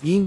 3،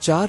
4،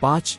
5،